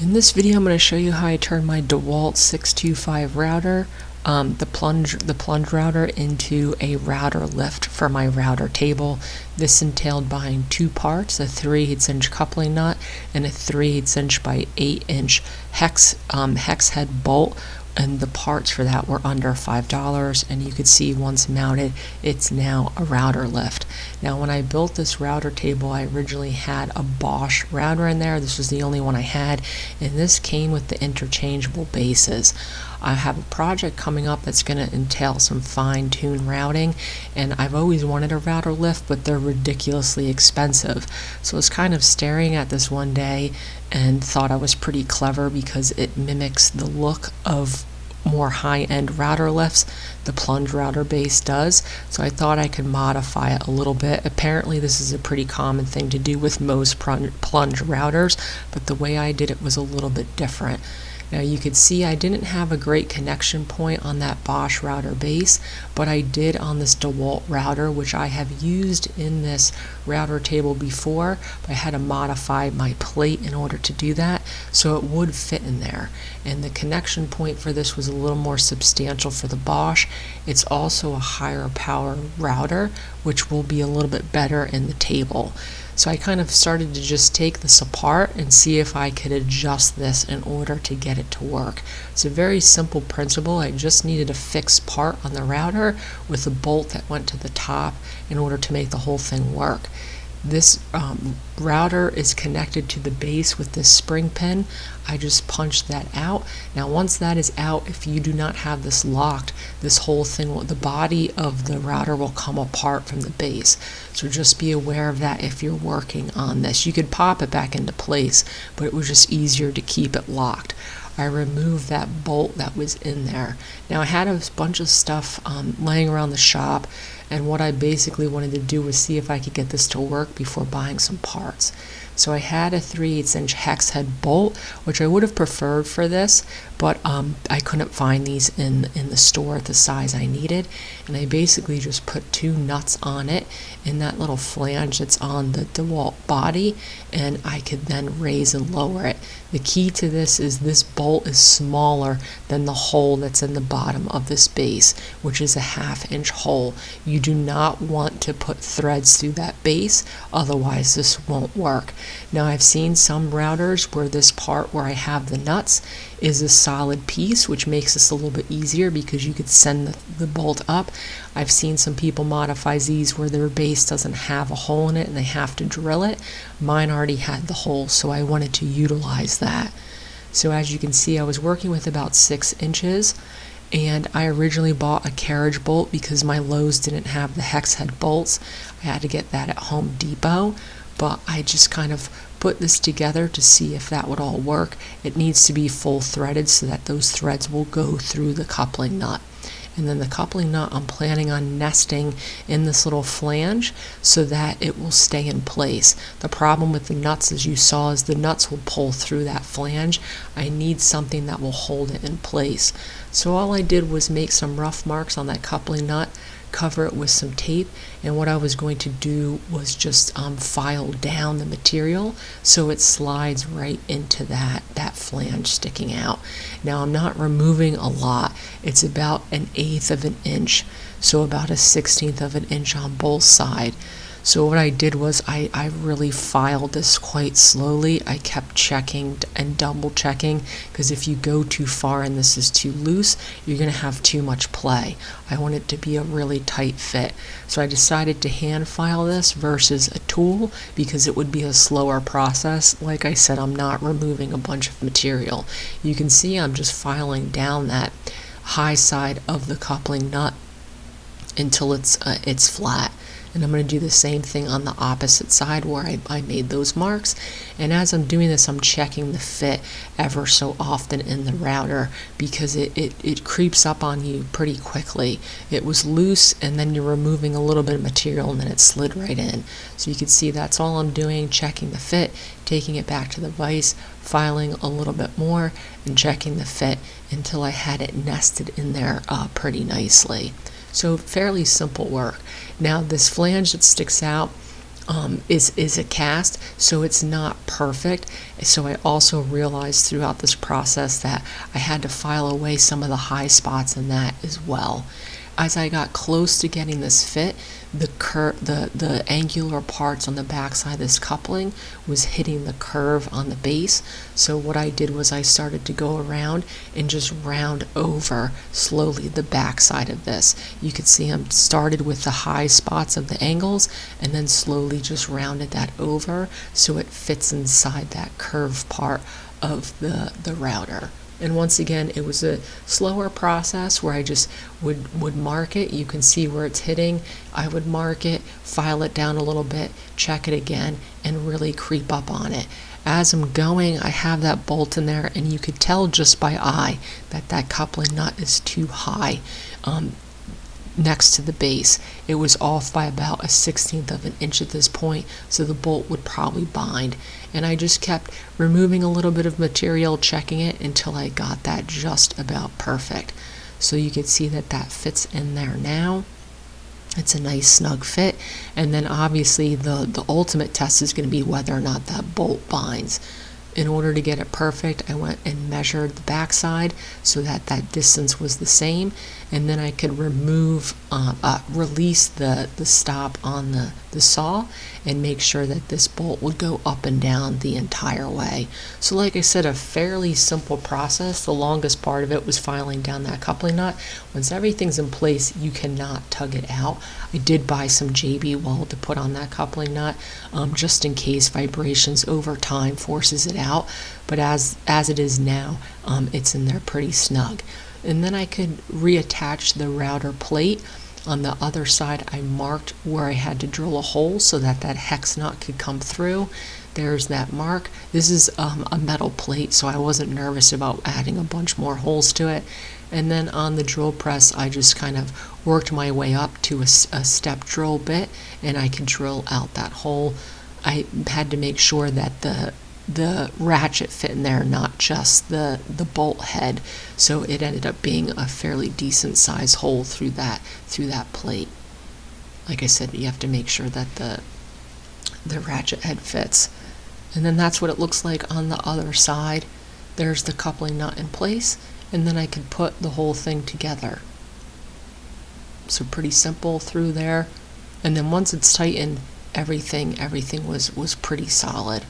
In this video, I'm going to show you how I turn my DeWalt 625 router, the plunge router, into a router lift for my router table. This entailed buying two parts, a 3/8" coupling nut and a 3/8" by 8" hex head bolt, and the parts for that were under $5, and you could see once mounted it's now a router lift. Now when I built this router table, I originally had a Bosch router in there. This was the only one I had, and this came with the interchangeable bases. I have a project coming up that's going to entail some fine-tune routing, and I've always wanted a router lift, but they're ridiculously expensive. So I was kind of staring at this one day and thought I was pretty clever because it mimics the look of more high-end router lifts the plunge router base does. So I thought I could modify it a little bit. Apparently this is a pretty common thing to do with most plunge routers, but the way I did it was a little bit different. Now you could see I didn't have a great connection point on that Bosch router base, but I did on this DeWalt router, which I have used in this router table before, but I had to modify my plate in order to do that so it would fit in there. And the connection point for this was a little more substantial for the Bosch. It's also a higher power router, which will be a little bit better in the table. So I kind of started to just take this apart and see if I could adjust this in order to get it to work. It's a very simple principle. I just needed a fixed part on the router with a bolt that went to the top in order to make the whole thing work. This router is connected to the base with this spring pin. I just punched that out. Now once that is out, if you do not have this locked, this whole thing, the body of the router will come apart from the base. So just be aware of that if you're working on this. You could pop it back into place, but it was just easier to keep it locked. I removed that bolt that was in there. Now I had a bunch of stuff laying around the shop, and what I basically wanted to do was see if I could get this to work before buying some parts. So I had a 3/8" hex head bolt, which I would have preferred for this, but I couldn't find these in the store at the size I needed, and I basically just put two nuts on it in that little flange that's on the DeWalt body, and I could then raise and lower it. The key to this is this bolt is smaller than the hole that's in the bottom of this base, which is a 1/2" hole. You do not want to put threads through that base, otherwise this won't work. Now I've seen some routers where this part where I have the nuts is a solid piece, which makes this a little bit easier because you could send the bolt up. I've seen some people modify these where their base doesn't have a hole in it and they have to drill it. Mine already had the hole, so I wanted to utilize that. So as you can see, I was working with about 6 inches, and I originally bought a carriage bolt because my Lowe's didn't have the hex head bolts. I had to get that at Home Depot, but I just kind of put this together to see if that would all work. It needs to be full threaded so that those threads will go through the coupling nut. And then the coupling nut I'm planning on nesting in this little flange so that it will stay in place. The problem with the nuts, as you saw, is the nuts will pull through that flange. I need something that will hold it in place. So all I did was make some rough marks on that coupling nut, cover it with some tape, and what I was going to do was just file down the material so it slides right into that flange sticking out. Now I'm not removing a lot. It's about 1/8 of an inch, so about 1/16 of an inch on both sides. So what I did was I really filed this quite slowly. I kept checking and double checking, because if you go too far and this is too loose, you're going to have too much play. I want it to be a really tight fit. So I decided to hand file this versus a tool because it would be a slower process. Like I said, I'm not removing a bunch of material. You can see I'm just filing down that high side of the coupling nut until it's flat. And I'm going to do the same thing on the opposite side where I made those marks. And as I'm doing this, I'm checking the fit ever so often in the router because it creeps up on you pretty quickly. It was loose, and then you're removing a little bit of material and then it slid right in. So you can see that's all I'm doing, checking the fit, taking it back to the vise, filing a little bit more, and checking the fit until I had it nested in there pretty nicely. So fairly simple work. Now this flange that sticks out, is a cast, so it's not perfect. So I also realized throughout this process that I had to file away some of the high spots in that as well. As I got close to getting this fit, the angular parts on the backside of this coupling was hitting the curve on the base. So what I did was I started to go around and just round over slowly the backside of this. You could see I started with the high spots of the angles and then slowly just rounded that over so it fits inside that curved part of the router. And once again, it was a slower process where I just would mark it. You can see where it's hitting. I would mark it, file it down a little bit, check it again, and really creep up on it. As I'm going, I have that bolt in there, and you could tell just by eye that that coupling nut is too high next to the base. It was off by about 1/16 of an inch at this point, so the bolt would probably bind. And I just kept removing a little bit of material, checking it until I got that just about perfect. So you can see that that fits in there now. It's a nice snug fit. And then obviously the ultimate test is going to be whether or not that bolt binds. In order to get it perfect, I went and measured the backside so that that distance was the same, and then I could release the stop on the saw and make sure that this bolt would go up and down the entire way. So like I said, a fairly simple process. The longest part of it was filing down that coupling nut. Once everything's in place, you cannot tug it out. I did buy some JB weld to put on that coupling nut, just in case vibrations over time forces it out, but as it is now, it's in there pretty snug. And then I could reattach the router plate. On the other side, I marked where I had to drill a hole so that that hex nut could come through. There's that mark. This is a metal plate, so I wasn't nervous about adding a bunch more holes to it. And then on the drill press, I just kind of worked my way up to a step drill bit, and I could drill out that hole. I had to make sure that the ratchet fit in there, not just the bolt head, so it ended up being a fairly decent size hole through that plate. Like I said, you have to make sure that the ratchet head fits. And then that's what it looks like on the other side. There's the coupling nut in place, and then I could put the whole thing together. So pretty simple through there. And then once it's tightened, everything was pretty solid.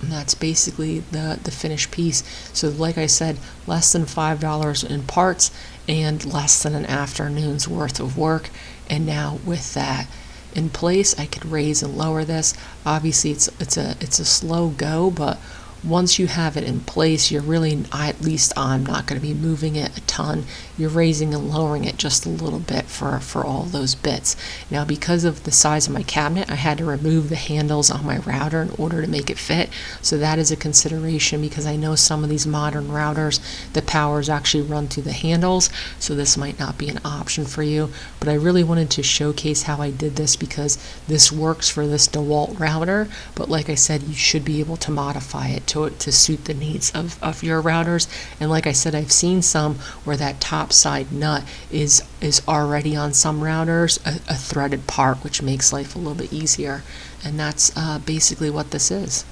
And that's basically the finished piece. So like I said, less than $5 in parts and less than an afternoon's worth of work. And now with that in place, I could raise and lower this. Obviously it's a slow go, but once you have it in place, you're really, at least I'm not going to be moving it a ton. You're raising and lowering it just a little bit for all those bits. Now, because of the size of my cabinet, I had to remove the handles on my router in order to make it fit. So that is a consideration, because I know some of these modern routers, the powers actually run through the handles. So this might not be an option for you. But I really wanted to showcase how I did this, because this works for this DeWalt router. But like I said, you should be able to modify it to suit the needs of your routers. And like I said, I've seen some where that top side nut is already on some routers a threaded part, which makes life a little bit easier. And that's basically what this is.